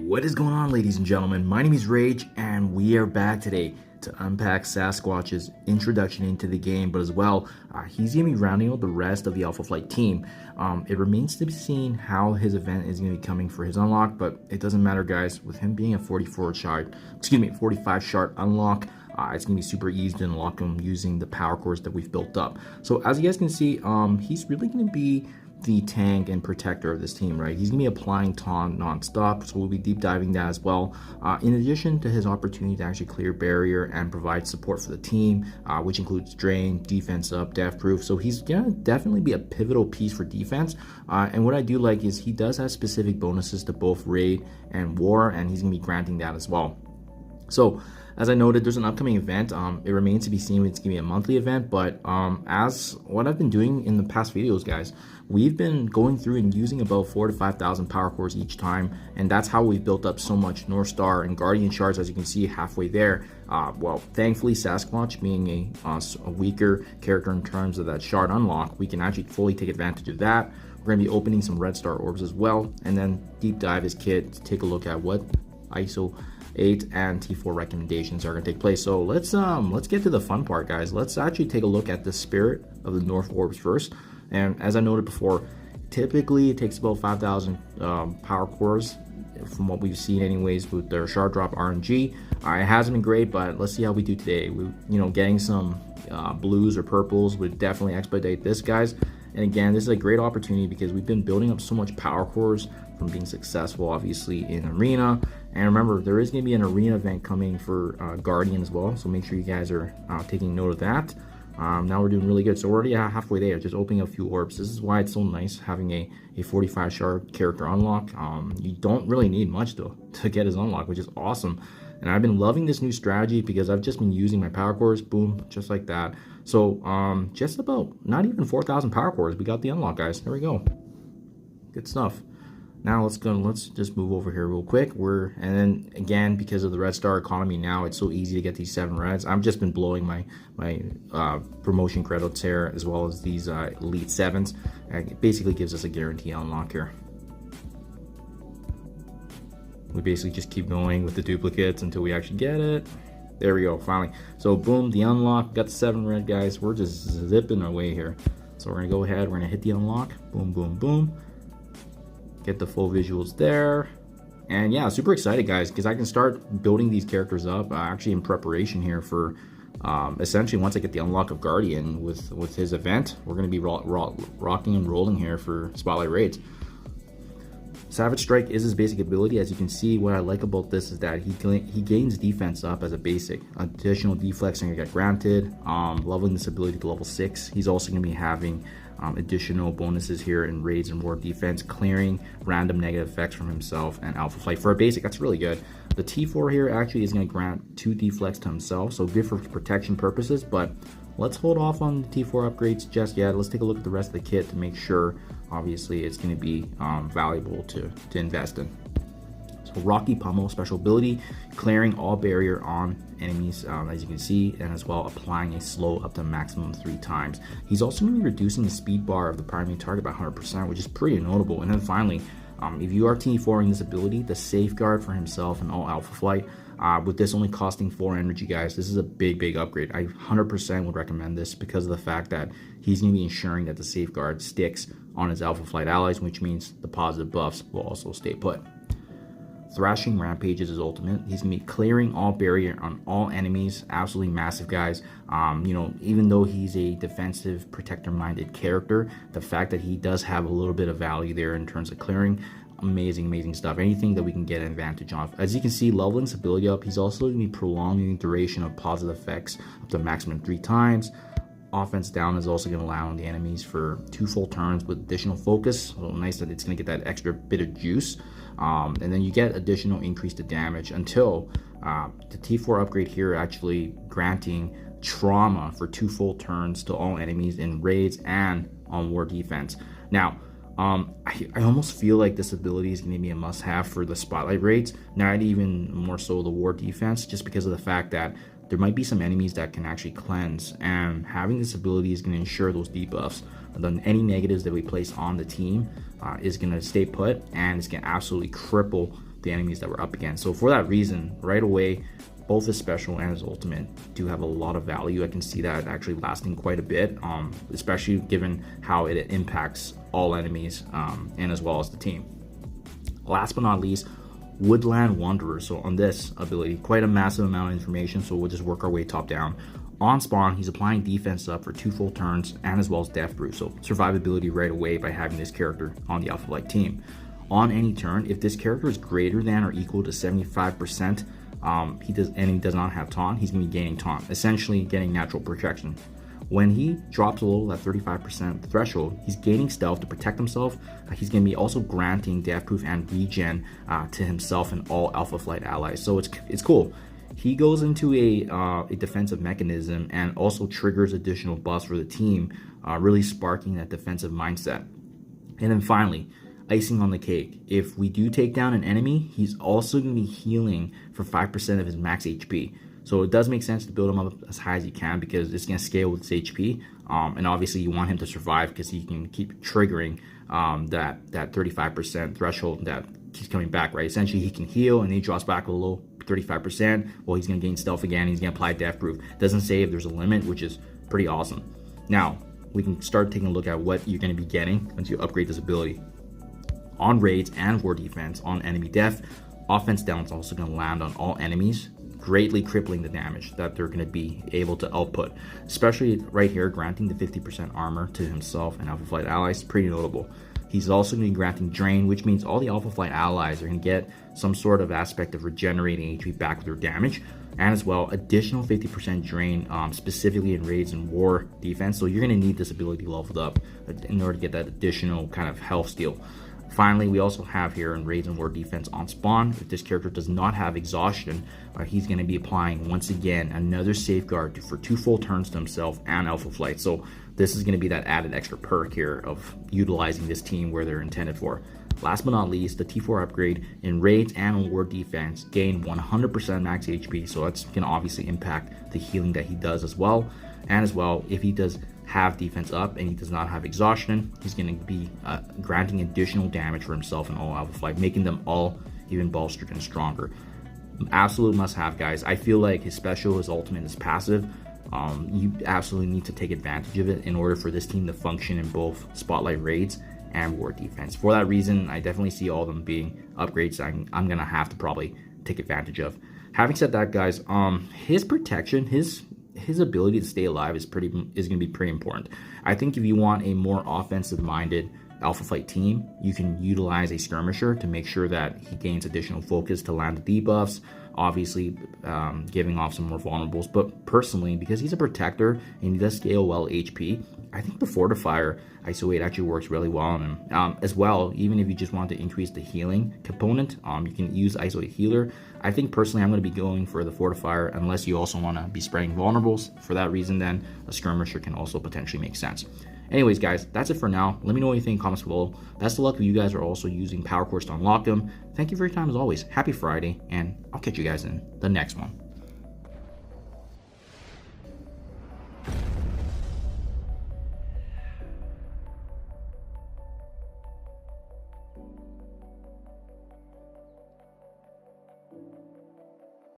What is going on, ladies and gentlemen? My name is Rayge, and we are back today to unpack SASQUATCH's introduction into the game, but as well, he's going to be rounding out the rest of the Alpha Flight team. It remains to be seen how his event is going to be coming for his unlock, but it doesn't matter, guys. With him being a 45 shard unlock, it's going to be super easy to unlock him using the power cores that we've built up. So as you guys can see, he's really going to be the tank and protector of this team, right? He's gonna be applying taunt non-stop, so we'll be deep diving that as well, in addition to his opportunity to actually clear barrier and provide support for the team, which includes drain, defense up, death proof. So he's gonna definitely be a pivotal piece for defense, and what I do like is he does have specific bonuses to both raid and war, and he's gonna be granting that as well. So as I noted, there's an upcoming event. It remains to be seen if it's going to be a monthly event, but as what I've been doing in the past videos, guys, we've been going through and using about 4,000 to 5,000 power cores each time, and that's how we've built up so much North Star and Guardian shards, as you can see halfway there. Well, thankfully, SASQUATCH being a weaker character in terms of that shard unlock, we can actually fully take advantage of that. We're going to be opening some Red Star Orbs as well, and then deep dive his kit to take a look at what ISO-8 and T4 recommendations are going to take place. So let's get to the fun part, guys. Let's actually take a look at the spirit of the North Orbs first. And as I noted before, typically it takes about 5,000 power cores from what we've seen anyways with their shard drop RNG. It hasn't been great, but let's see how we do today. Getting some blues or purples would definitely expedite this, guys. And again, this is a great opportunity because we've been building up so much power cores from being successful, obviously, in Arena. And remember, there is going to be an Arena event coming for Guardian as well, so make sure you guys are taking note of that. Now we're doing really good, so we're already halfway there, just opening a few orbs. This is why it's so nice having a 45 shard character unlock. You don't really need much to get his unlock, which is awesome. And I've been loving this new strategy because I've just been using my power cores, boom, just like that. So just about not even 4,000 power cores, we got the unlock, guys. There we go. Good stuff. Now let's just move over here real quick. And then again, because of the Red Star economy now, it's so easy to get these 7 reds. I've just been blowing my promotion credits here, as well as these Elite 7s. It basically gives us a guarantee unlock here. We basically just keep going with the duplicates until we actually get it. There we go, finally. So boom, the unlock, got the 7 red, guys. We're just zipping our way here. So we're gonna go ahead, we're gonna hit the unlock. Boom, boom, boom. Get the full visuals there. And yeah, super excited, guys, because I can start building these characters up actually in preparation here for essentially once I get the unlock of Guardian with his event. We're gonna be rocking and rolling here for Spotlight raids. Savage Strike is his basic ability. As you can see, what I like about this is that he gains defense up as a basic. Additional deflex are going to get granted. Leveling this ability to level 6. He's also going to be having additional bonuses here in raids and war defense, clearing random negative effects from himself and Alpha Flight. For a basic, that's really good. The T4 here actually is going to grant 2 deflex to himself, so good for protection purposes, but let's hold off on the T4 upgrades just yet. Let's take a look at the rest of the kit to make sure, obviously, it's going to be valuable to invest in. So Rocky Pummel, special ability, clearing all barrier on enemies, as you can see, and as well applying a slow up to maximum 3 times. He's also going to be reducing the speed bar of the primary target by 100%, which is pretty notable. And then finally, if you are T4ing this ability, the safeguard for himself and all Alpha Flight, with this only costing 4 energy, guys, this is a big upgrade. I 100% would recommend this because of the fact that he's going to be ensuring that the safeguard sticks on his Alpha Flight allies, which means the positive buffs will also stay put. Thrashing Rampage is his ultimate. He's going to be clearing all barrier on all enemies. Absolutely massive, guys. Even though he's a defensive, protector-minded character, the fact that he does have a little bit of value there in terms of clearing, amazing stuff. Anything that we can get an advantage on. As you can see, leveling his ability up, he's also going to be prolonging the duration of positive effects up to maximum 3 times. Offense down is also going to allow the enemies for 2 full turns with additional focus. So nice that it's going to get that extra bit of juice. And then you get additional increase to damage until the T4 upgrade here actually granting trauma for 2 full turns to all enemies in raids and on war defense. Now, I almost feel like this ability is going to be a must-have for the Spotlight raids, not even more so the war defense, just because of the fact that there might be some enemies that can actually cleanse, and having this ability is going to ensure those debuffs. Then any negatives that we place on the team is going to stay put, and it's going to absolutely cripple the enemies that we're up against. So for that reason, right away, both his special and his ultimate do have a lot of value. I can see that actually lasting quite a bit, especially given how it impacts all enemies and as well as the team. Last but not least, Woodland Wanderer. So on this ability, quite a massive amount of information, so we'll just work our way top down. On spawn, he's applying defense up for 2 full turns and as well as death brew, so survivability right away by having this character on the Alpha Flight team. On any turn, if this character is greater than or equal to 75%, he does not have taunt, he's going to be gaining taunt, essentially getting natural protection. When he drops below that 35% threshold, he's gaining stealth to protect himself. He's going to be also granting deathproof and regen to himself and all Alpha Flight allies. So it's cool. He goes into a defensive mechanism and also triggers additional buffs for the team, really sparking that defensive mindset. And then finally, icing on the cake, if we do take down an enemy, he's also going to be healing for 5% of his max HP. So it does make sense to build him up as high as you can because it's going to scale with his HP. And obviously you want him to survive because he can keep triggering that 35% threshold that keeps coming back, right? Essentially he can heal and he drops back below 35%. Well, he's going to gain stealth again. He's going to apply death proof. Doesn't say if there's a limit, which is pretty awesome. Now we can start taking a look at what you're going to be getting once you upgrade this ability. On raids and war defense, on enemy death, offense down is also going to land on all enemies, greatly crippling the damage that they're going to be able to output. Especially right here, granting the 50% armor to himself and Alpha Flight allies, pretty notable. He's also going to be granting drain, which means all the Alpha Flight allies are going to get some sort of aspect of regenerating HP back with their damage, and as well additional 50% drain, specifically in raids and war defense. So you're going to need this ability leveled up in order to get that additional kind of health steal. Finally, we also have here in raids and war defense on spawn, if this character does not have exhaustion, he's going to be applying once again another safeguard for 2 full turns to himself and Alpha Flight. So this is going to be that added extra perk here of utilizing this team where they're intended for. Last but not least, the T4 upgrade in raids and war defense gain 100% max HP, so that's going to obviously impact the healing that he does as well. And as well, if he does have defense up and he does not have exhaustion, he's going to be granting additional damage for himself and all Alpha Flight, making them all even bolstered and stronger. Absolute must-have, guys. I feel like his special, his ultimate, his passive, you absolutely need to take advantage of it in order for this team to function in both spotlight raids and war defense. For that reason, I definitely see all of them being upgrades I'm going to have to probably take advantage of. Having said that, guys, his protection, his ability to stay alive is going to be pretty important. I think if you want a more offensive minded Alpha Flight team, you can utilize a skirmisher to make sure that he gains additional focus to land the debuffs, obviously giving off some more vulnerables. But personally, because he's a protector and he does scale well HP, I think the Fortifier ISO-8 actually works really well on him. As well, even if you just want to increase the healing component, you can use ISO-8 Healer. I think personally I'm going to be going for the Fortifier unless you also want to be spraying vulnerables. For that reason, then a skirmisher can also potentially make sense. Anyways, guys, that's it for now. Let me know what you think in comments below. Best of luck if you guys are also using Power Cores to unlock them. Thank you for your time as always. Happy Friday, and I'll catch you guys in the next one.